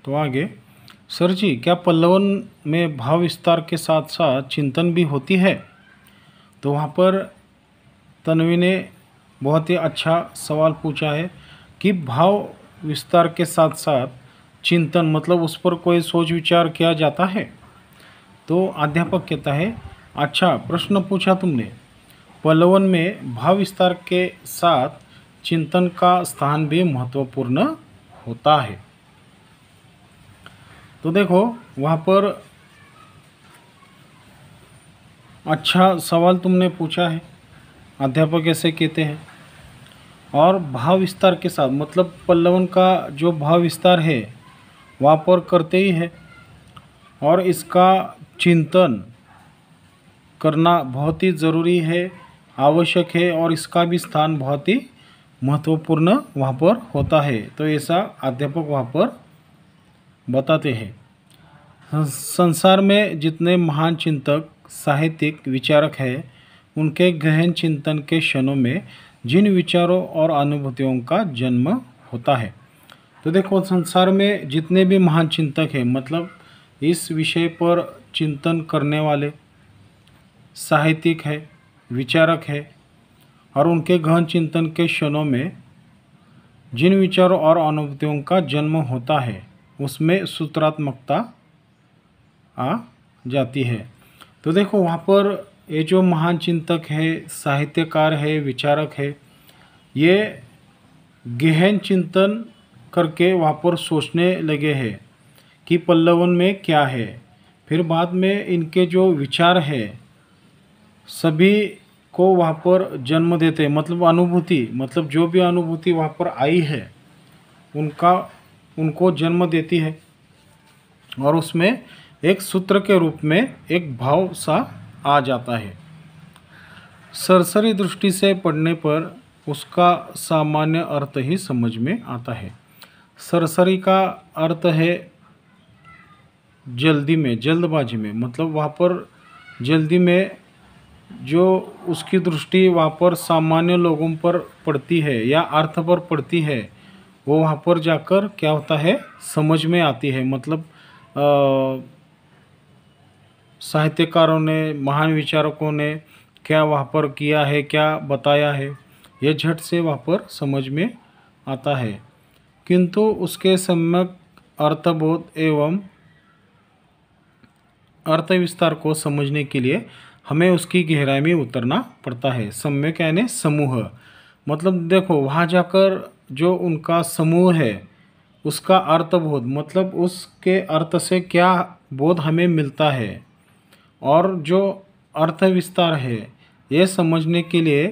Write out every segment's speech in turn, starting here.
तो आगे, सर जी क्या पल्लवन में भाव विस्तार के साथ साथ चिंतन भी होती है? तो वहाँ पर तन्वी ने बहुत ही अच्छा सवाल पूछा है कि भाव विस्तार के साथ साथ चिंतन मतलब उस पर कोई सोच विचार किया जाता है? तो अध्यापक कहता है, अच्छा प्रश्न पूछा तुमने। पल्लवन में भाव विस्तार के साथ चिंतन का स्थान भी महत्वपूर्ण होता है। तो देखो वहाँ पर अच्छा सवाल तुमने पूछा है, अध्यापक ऐसे कहते हैं। और भाव विस्तार के साथ मतलब पल्लवन का जो भाव विस्तार है वहाँ पर करते ही है, और इसका चिंतन करना बहुत ही ज़रूरी है, आवश्यक है, और इसका भी स्थान बहुत ही महत्वपूर्ण वहाँ पर होता है। तो ऐसा अध्यापक वहाँ पर बताते हैं। संसार में जितने महान चिंतक साहित्यिक विचारक हैं, उनके गहन चिंतन के क्षणों में जिन विचारों और अनुभूतियों का जन्म होता है। तो देखो संसार में जितने भी महान चिंतक हैं मतलब इस विषय पर चिंतन करने वाले साहित्यिक है, विचारक है, और उनके गहन चिंतन के क्षणों में जिन विचारों और अनुभूतियों का जन्म होता है उसमें सूत्रात्मकता आ जाती है। तो देखो वहाँ पर ये जो महान चिंतक है, साहित्यकार है, विचारक है, ये गहन चिंतन करके वहाँ पर सोचने लगे हैं कि पल्लवन में क्या है। फिर बाद में इनके जो विचार है सभी को वहाँ पर जन्म देते हैं, मतलब अनुभूति, मतलब जो भी अनुभूति वहाँ पर आई है उनको जन्म देती है, और उसमें एक सूत्र के रूप में एक भाव सा आ जाता है। सरसरी दृष्टि से पढ़ने पर उसका सामान्य अर्थ ही समझ में आता है। सरसरी का अर्थ है जल्दी में, जल्दबाजी में, मतलब वहाँ पर जल्दी में जो उसकी दृष्टि वहाँ पर सामान्य लोगों पर पड़ती है या अर्थ पर पड़ती है, वो वहाँ पर जाकर क्या होता है समझ में आती है। मतलब साहित्यकारों ने, महान विचारकों ने क्या वहाँ पर किया है, क्या बताया है, यह झट से वहाँ पर समझ में आता है। किंतु उसके सम्यक अर्थबोध एवं अर्थ विस्तार को समझने के लिए हमें उसकी गहराई में उतरना पड़ता है। सम्यक यानी समूह, मतलब देखो वहाँ जाकर जो उनका समूह है उसका अर्थबोध मतलब उसके अर्थ से क्या बोध हमें मिलता है, और जो अर्थ विस्तार है ये समझने के लिए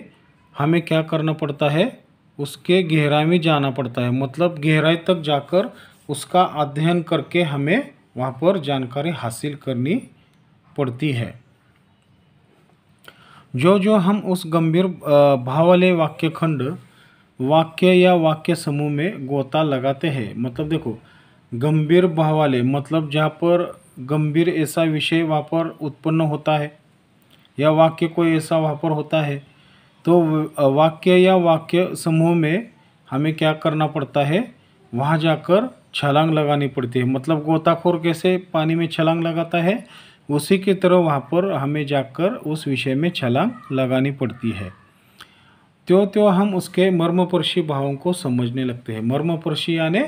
हमें क्या करना पड़ता है, उसके गहराई में जाना पड़ता है। मतलब गहराई तक जाकर उसका अध्ययन करके हमें वहाँ पर जानकारी हासिल करनी पड़ती है। जो जो हम उस गंभीर भाव वाले वाक्य खंड, वाक्य या वाक्य समूह में गोता लगाते हैं, मतलब देखो गंभीर भाव वाले मतलब जहाँ पर गंभीर ऐसा विषय वहाँ पर उत्पन्न होता है या वाक्य कोई ऐसा वहाँ पर होता है, तो वाक्य या वाक्य समूह में हमें क्या करना पड़ता है, वहाँ जाकर छलांग लगानी पड़ती है। मतलब गोताखोर कैसे पानी में छलांग लगाता है, उसी की तरह वहाँ पर हमें जाकर उस विषय में छलांग लगानी पड़ती है। त्यों हम उसके मर्मपर्शी भावों को समझने लगते हैं। मर्मपर्शी यानी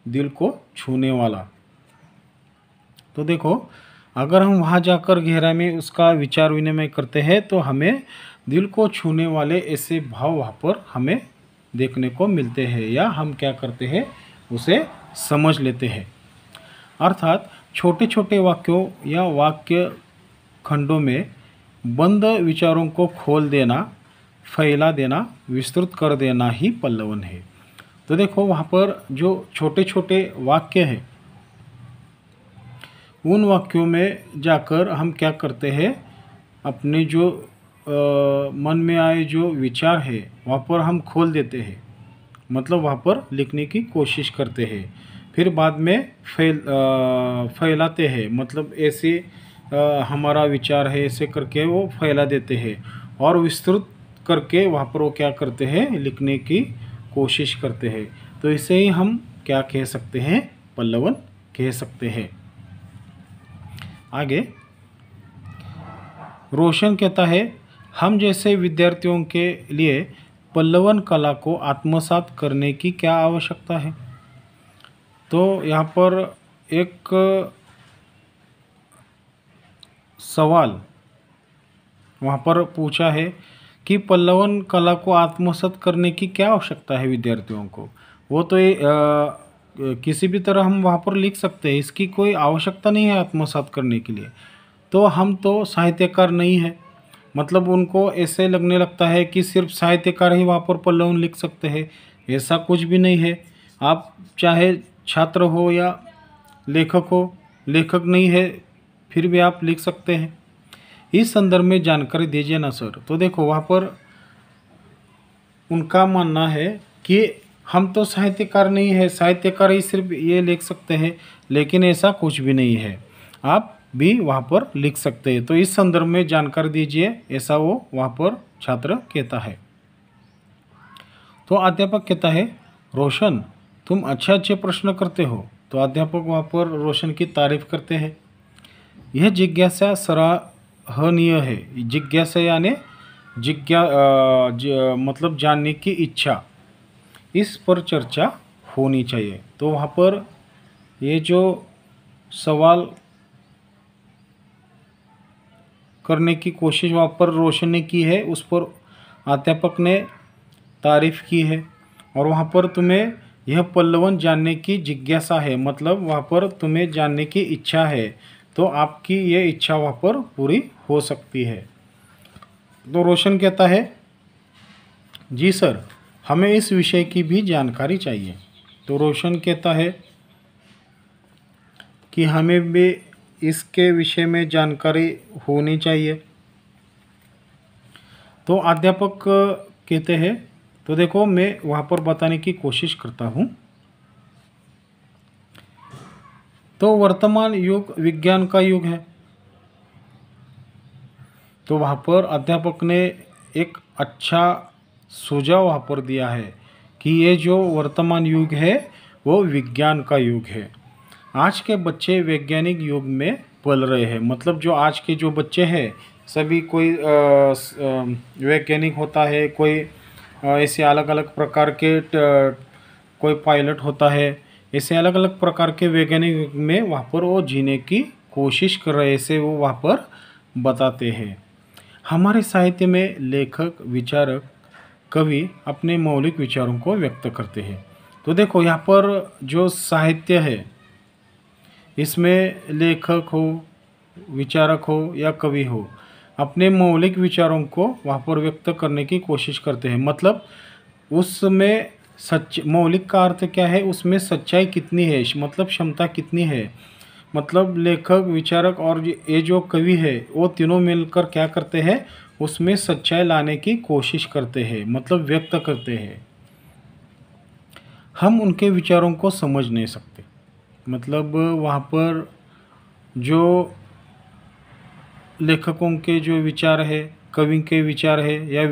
दिल को छूने वाला। तो देखो अगर हम वहाँ जाकर गहराई में उसका विचार विनिमय करते हैं तो हमें दिल को छूने वाले ऐसे भाव वहाँ पर हमें देखने को मिलते हैं, या हम क्या करते हैं उसे समझ लेते हैं। अर्थात छोटे छोटे वाक्यों या वाक्य खंडों में बंद विचारों को खोल देना, फैला देना, विस्तृत कर देना ही पल्लवन है। तो देखो वहाँ पर जो छोटे छोटे वाक्य हैं उन वाक्यों में जाकर हम क्या करते हैं, अपने जो मन में आए जो विचार है वहाँ पर हम खोल देते हैं, मतलब वहाँ पर लिखने की कोशिश करते हैं। फिर बाद में फैलाते हैं, मतलब ऐसे हमारा विचार है ऐसे करके वो फैला देते हैं, और विस्तृत करके वहाँ पर वो क्या करते हैं लिखने की कोशिश करते हैं। तो इसे ही हम क्या कह सकते हैं, पल्लवन कह सकते हैं। आगे रोशन कहता है, हम जैसे विद्यार्थियों के लिए पल्लवन कला को आत्मसात करने की क्या आवश्यकता है। तो यहाँ पर एक सवाल वहाँ पर पूछा है कि पल्लवन कला को आत्मसात करने की क्या आवश्यकता है विद्यार्थियों को। वो तो किसी भी तरह हम वहाँ पर लिख सकते हैं, इसकी कोई आवश्यकता नहीं है आत्मसात करने के लिए। तो हम तो साहित्यकार नहीं है, मतलब उनको ऐसे लगने लगता है कि सिर्फ साहित्यकार ही वहाँ पर पल्लवन लिख सकते हैं। ऐसा कुछ भी नहीं है। आप चाहे छात्र हो या लेखक हो, लेखक नहीं है फिर भी आप लिख सकते हैं। इस संदर्भ में जानकारी दीजिए ना सर। तो देखो वहाँ पर उनका मानना है कि हम तो साहित्यकार नहीं है, साहित्यकार ही सिर्फ ये लिख सकते हैं, लेकिन ऐसा कुछ भी नहीं है, आप भी वहाँ पर लिख सकते हैं। तो इस संदर्भ में जानकारी दीजिए, ऐसा वो वहाँ पर छात्र कहता है। तो अध्यापक कहता है, रोशन तुम अच्छे अच्छे प्रश्न करते हो। तो अध्यापक वहाँ पर रोशन की तारीफ करते हैं। यह जिज्ञासा सराहनीय है। जिज्ञासा यानी मतलब जानने की इच्छा, इस पर चर्चा होनी चाहिए। तो वहाँ पर ये जो सवाल करने की कोशिश वहाँ पर रोशन ने की है, उस पर अध्यापक ने तारीफ की है। और वहाँ पर तुम्हें यह पल्लवन जानने की जिज्ञासा है, मतलब वहाँ पर तुम्हें जानने की इच्छा है, तो आपकी ये इच्छा वहाँ पर पूरी हो सकती है। तो रोशन कहता है, जी सर हमें इस विषय की भी जानकारी चाहिए। तो रोशन कहता है कि हमें भी इसके विषय में जानकारी होनी चाहिए। तो अध्यापक कहते हैं, तो देखो मैं वहाँ पर बताने की कोशिश करता हूँ। तो वर्तमान युग विज्ञान का युग है। तो वहाँ पर अध्यापक ने एक अच्छा सुझाव वहाँ पर दिया है कि ये जो वर्तमान युग है वो विज्ञान का युग है। आज के बच्चे वैज्ञानिक युग में पल रहे हैं, मतलब जो आज के जो बच्चे हैं सभी कोई वैज्ञानिक होता है, कोई ऐसे अलग अलग प्रकार के कोई पायलट होता है, ऐसे अलग अलग प्रकार के वैज्ञानिक युग में वहाँ पर वो जीने की कोशिश कर रहे, ऐसे वो वहाँ पर बताते हैं। हमारे साहित्य में लेखक, विचारक, कवि अपने मौलिक विचारों को व्यक्त करते हैं। तो देखो यहाँ पर जो साहित्य है इसमें लेखक हो, विचारक हो या कवि हो, अपने मौलिक विचारों को वहाँ पर व्यक्त करने की कोशिश करते हैं। मतलब उसमें मौलिक का अर्थ क्या है, उसमें सच्चाई कितनी है, मतलब क्षमता कितनी है। मतलब लेखक, विचारक और ये जो कवि है वो तीनों मिलकर क्या करते हैं, उसमें सच्चाई लाने की कोशिश करते हैं, मतलब व्यक्त करते हैं। हम उनके विचारों को समझ नहीं सकते, मतलब वहाँ पर जो लेखकों के जो विचार है, कवि के विचार है या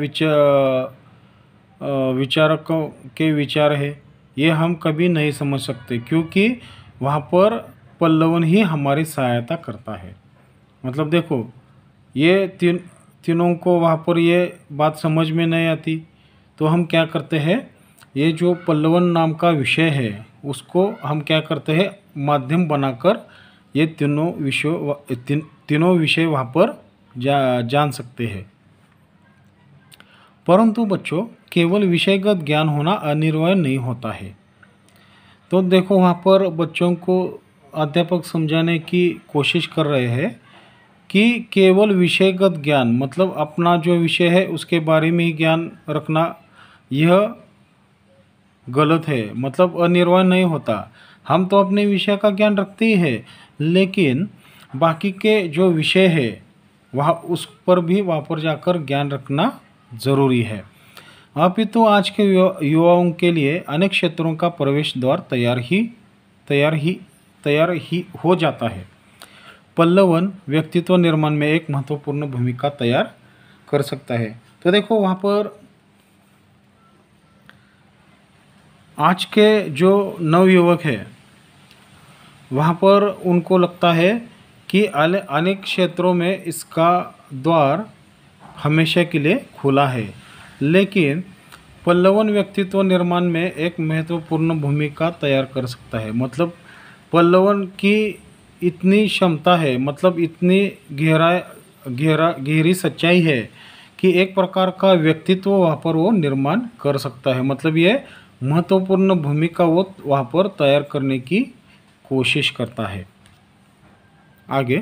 विचारकों के विचार है, ये हम कभी नहीं समझ सकते, क्योंकि वहाँ पर पल्लवन ही हमारी सहायता करता है। मतलब देखो ये तीनों को वहाँ पर ये बात समझ में नहीं आती, तो हम क्या करते हैं, ये जो पल्लवन नाम का विषय है उसको हम क्या करते हैं, माध्यम बनाकर ये तीनों विषय वहाँ पर जान सकते हैं। परंतु बच्चों केवल विषयगत ज्ञान होना अनिवार्य नहीं होता है। तो देखो वहाँ पर बच्चों को अध्यापक समझाने की कोशिश कर रहे हैं कि केवल विषयगत ज्ञान, मतलब अपना जो विषय है उसके बारे में ही ज्ञान रखना, यह गलत है, मतलब अनिवार्य नहीं होता। हम तो अपने विषय का ज्ञान रखते ही है, लेकिन बाकी के जो विषय है वहाँ उस पर भी वहाँ पर जाकर ज्ञान रखना ज़रूरी है। अपितु आज के युवाओं के लिए अनेक क्षेत्रों का प्रवेश द्वार तैयार ही हो जाता है। पल्लवन व्यक्तित्व निर्माण में एक महत्वपूर्ण भूमिका तैयार कर सकता है। तो देखो वहाँ पर आज के जो नवयुवक है वहाँ पर उनको लगता है कि अनेक क्षेत्रों में इसका द्वार हमेशा के लिए खुला है। लेकिन पल्लवन व्यक्तित्व निर्माण में एक महत्वपूर्ण भूमिका तैयार कर सकता है। मतलब पल्लवन की इतनी क्षमता है, मतलब इतनी गहरी सच्चाई है कि एक प्रकार का व्यक्तित्व वहाँ पर वो निर्माण कर सकता है। मतलब ये महत्वपूर्ण भूमिका वो वहाँ पर तैयार करने की कोशिश करता है। आगे